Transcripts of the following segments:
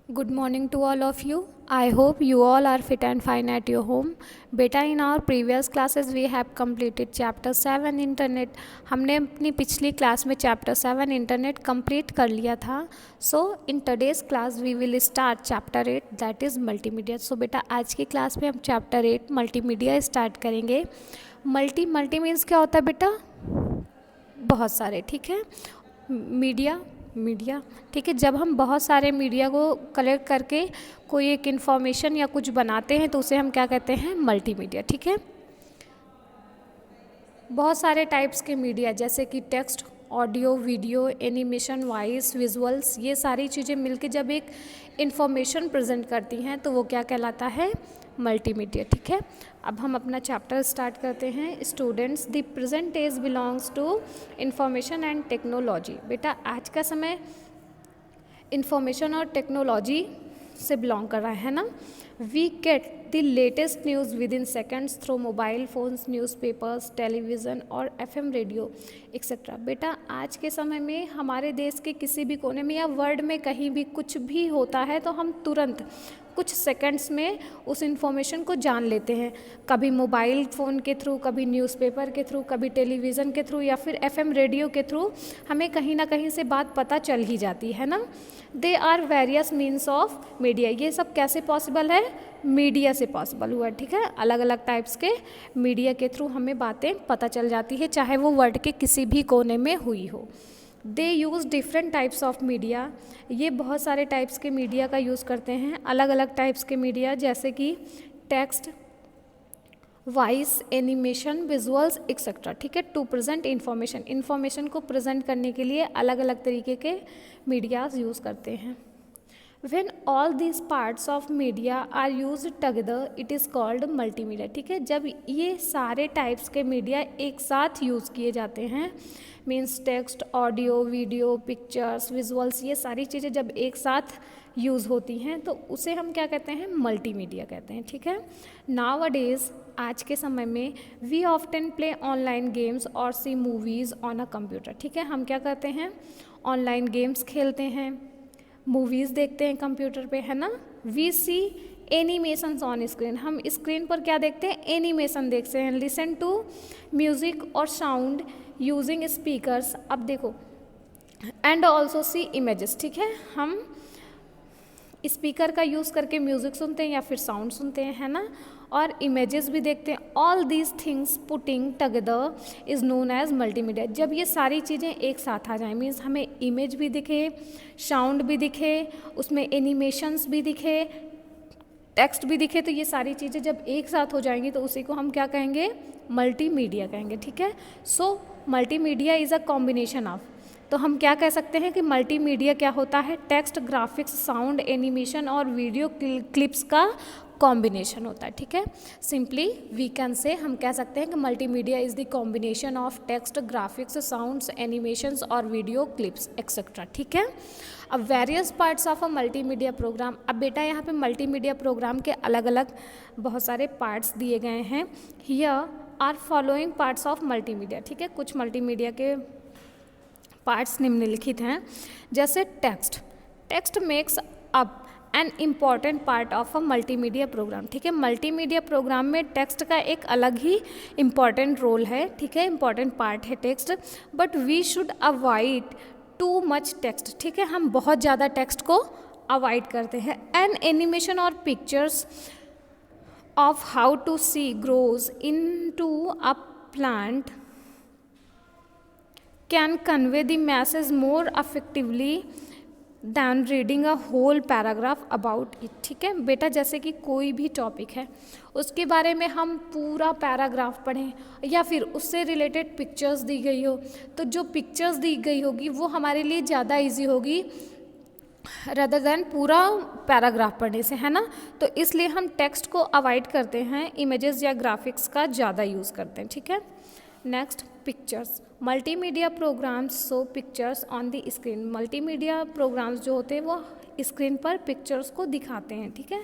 Good morning to all of you. I hope you all are fit and fine at your home. Beta, in our previous classes we have completed chapter 7 internet. हमने अपनी पिछली class में chapter 7 internet complete कर लिया था. So in today's class we will start chapter 8 that is multimedia. So बेटा आज की क्लास में हम chapter 8 multimedia start करेंगे. मल्टी मीन्स क्या होता है बेटा? बहुत सारे, ठीक है. मीडिया ठीक है. जब हम बहुत सारे मीडिया को कलेक्ट करके कोई एक इन्फॉर्मेशन या कुछ बनाते हैं तो उसे हम क्या कहते हैं? मल्टीमीडिया, ठीक है. बहुत सारे टाइप्स के मीडिया जैसे कि text, audio, video, animation, voice, visuals, ये सारी चीज़ें मिलके जब एक इन्फॉर्मेशन प्रेजेंट करती हैं तो वो क्या कहलाता है? मल्टीमीडिया, ठीक है. अब हम अपना चैप्टर स्टार्ट करते हैं. Students, the present age belongs to information and technology. बेटा आज का समय इंफॉर्मेशन और टेक्नोलॉजी से बिलोंग कर रहा है ना. We get the latest news within seconds through mobile phones, newspapers, television और FM रेडियो एक्सेट्रा. बेटा आज के समय में हमारे देश के किसी भी कोने में या वर्ल्ड में कहीं भी कुछ भी होता है तो हम तुरंत कुछ सेकंड्स में उस इन्फॉर्मेशन को जान लेते हैं. कभी मोबाइल फ़ोन के थ्रू, कभी न्यूज़पेपर के थ्रू, कभी टेलीविज़न के थ्रू या फिर FM रेडियो के थ्रू हमें कहीं ना कहीं से बात पता चल ही जाती है ना. They are various means of media. ये सब कैसे पॉसिबल है? मीडिया से पॉसिबल हुआ, ठीक है. अलग अलग टाइप्स के मीडिया के थ्रू हमें बातें पता चल जाती है चाहे वो वर्ल्ड के किसी भी कोने में हुई हो. They use different types of media. ये बहुत सारे टाइप्स के मीडिया का यूज़ करते हैं. अलग अलग टाइप्स के मीडिया जैसे कि text, voice, animation, visuals etcetera, ठीक है. टू प्रेजेंट इन्फॉर्मेशन को प्रेजेंट करने के लिए अलग अलग तरीके के मीडियाज यूज़ करते हैं. When all these parts of media are used together, it is called multimedia, ठीक है. जब ये सारे टाइप्स के मीडिया एक साथ यूज़ किए जाते हैं, means text, audio, video, pictures, visuals, ये सारी चीज़ें जब एक साथ यूज़ होती हैं तो उसे हम क्या कहते हैं? मल्टीमीडिया कहते हैं, ठीक है. नाउअडेज, आज के समय में, we often play online games और see movies on a computer, ठीक है. हम क्या करते हैं? ऑनलाइन गेम्स खेलते हैं, मूवीज़ देखते हैं कंप्यूटर पे, है ना. We see animations on screen, हम स्क्रीन पर क्या देखते हैं? एनिमेशन देखते हैं. लिसन टू म्यूज़िक और साउंड यूजिंग स्पीकर्स. अब देखो, एंड ऑल्सो सी इमेजेस, ठीक है. हम स्पीकर का यूज़ करके म्यूज़िक सुनते हैं या फिर साउंड सुनते हैं, है ना. और इमेजेस भी देखते हैं. All these things putting together is known as multimedia. जब ये सारी चीज़ें एक साथ आ जाएं, मीन्स हमें इमेज भी दिखे, साउंड भी दिखे, उसमें एनिमेशंस भी दिखे, टेक्स्ट भी दिखे, तो ये सारी चीज़ें जब एक साथ हो जाएंगी तो उसी को हम क्या कहेंगे? मल्टीमीडिया कहेंगे, ठीक है. So multimedia is a combination of, तो हम क्या कह सकते हैं कि मल्टीमीडिया क्या होता है? टेक्स्ट, ग्राफिक्स, साउंड, एनिमेशन और वीडियो क्लिप्स का कॉम्बिनेशन होता है, ठीक है. सिंपली वी कैन से, हम कह सकते हैं कि multimedia is the combination of text, graphics, sounds, animations और वीडियो क्लिप्स एक्सेट्रा, ठीक है. अब various parts of a multimedia program. अब बेटा यहाँ पे मल्टीमीडिया प्रोग्राम के अलग अलग बहुत सारे पार्ट्स दिए गए हैं. Here are following parts of multimedia, ठीक है. कुछ मल्टीमीडिया के पार्ट्स निम्नलिखित हैं. जैसे text makes up an important part of a multimedia program, ठीक है. मल्टीमीडिया प्रोग्राम में टेक्स्ट का एक अलग ही इम्पॉर्टेंट रोल है, ठीक है. इम्पॉर्टेंट पार्ट है text. But we should avoid too much text, ठीक है. हम बहुत ज़्यादा टेक्स्ट को अवॉइड करते हैं. एन एनिमेशन और pictures of how to see grows into a plant can convey the message more effectively than reading a whole paragraph about it, ठीक है. बेटा जैसे कि कोई भी टॉपिक है उसके बारे में हम पूरा पैराग्राफ पढ़ें या फिर उससे रिलेटेड पिक्चर्स दी गई हो, तो जो पिक्चर्स दी गई होगी वो हमारे लिए ज़्यादा इजी होगी रदर देन पूरा पैराग्राफ पढ़ने से, है ना. तो इसलिए हम टेक्स्ट को अवॉइड करते हैं, इमेजेस या ग्राफिक्स का ज़्यादा यूज़ करते हैं, ठीक है. Next, pictures. Multimedia programs show pictures on the screen. Multimedia programs जो होते हैं वो स्क्रीन पर पिक्चर्स को दिखाते हैं, ठीक है.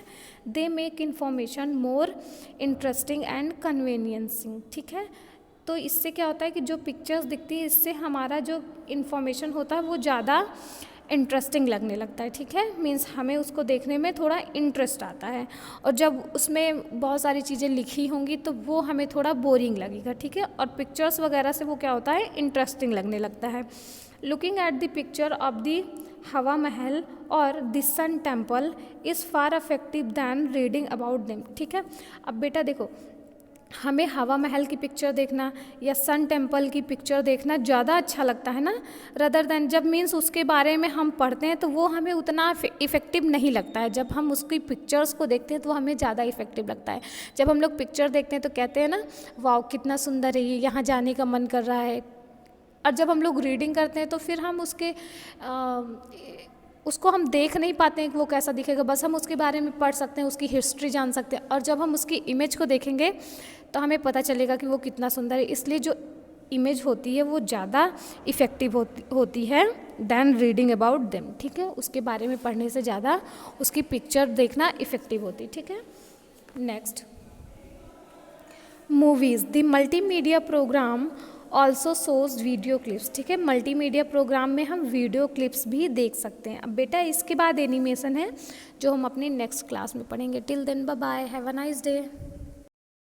They make information more interesting and convincing, ठीक है. तो इससे क्या होता है कि जो पिक्चर्स दिखती है इससे हमारा जो इन्फॉर्मेशन होता है वो ज़्यादा इंटरेस्टिंग लगने लगता है, ठीक है, मीन्स हमें उसको देखने में थोड़ा इंटरेस्ट आता है। और जब उसमें बहुत सारी चीज़ें लिखी होंगी तो वो हमें थोड़ा बोरिंग लगेगा, ठीक है। और पिक्चर्स वगैरह से वो क्या होता है, इंटरेस्टिंग लगने लगता है। Looking at the picture of the Hawa Mahal और the Sun Temple is far effective than reading about them, ठीक है। अब बेटा देखो, हमें हवा महल की पिक्चर देखना या सन टेम्पल की पिक्चर देखना ज़्यादा अच्छा लगता है ना, रदर दैन जब मीन्स उसके बारे में हम पढ़ते हैं तो वो हमें उतना इफ़ेक्टिव नहीं लगता है। जब हम उसकी पिक्चर्स को देखते हैं तो वो हमें ज़्यादा इफ़ेक्टिव लगता है। जब हम लोग पिक्चर देखते हैं तो कहते हैं ना, वाओ कितना सुंदर है ये, यहाँ जाने का मन कर रहा है। और जब हम लोग रीडिंग करते हैं तो फिर हम उसको हम देख नहीं पाते हैं कि वो कैसा दिखेगा, बस हम उसके बारे में पढ़ सकते हैं, उसकी हिस्ट्री जान सकते हैं। और जब हम उसकी इमेज को देखेंगे तो हमें पता चलेगा कि वो कितना सुंदर है। इसलिए जो इमेज होती है वो ज़्यादा इफ़ेक्टिव होती है दैन रीडिंग अबाउट देम, ठीक है। उसके बारे में पढ़ने से ज़्यादा उसकी पिक्चर देखना इफ़ेक्टिव होती है, ठीक है। Next, movies. The multimedia program also shows video clips, ठीक है। मल्टीमीडिया प्रोग्राम में हम वीडियो क्लिप्स भी देख सकते हैं। अब बेटा इसके बाद एनिमेशन है जो हम अपनी नेक्स्ट क्लास में पढ़ेंगे। Till then bye bye, have a nice day.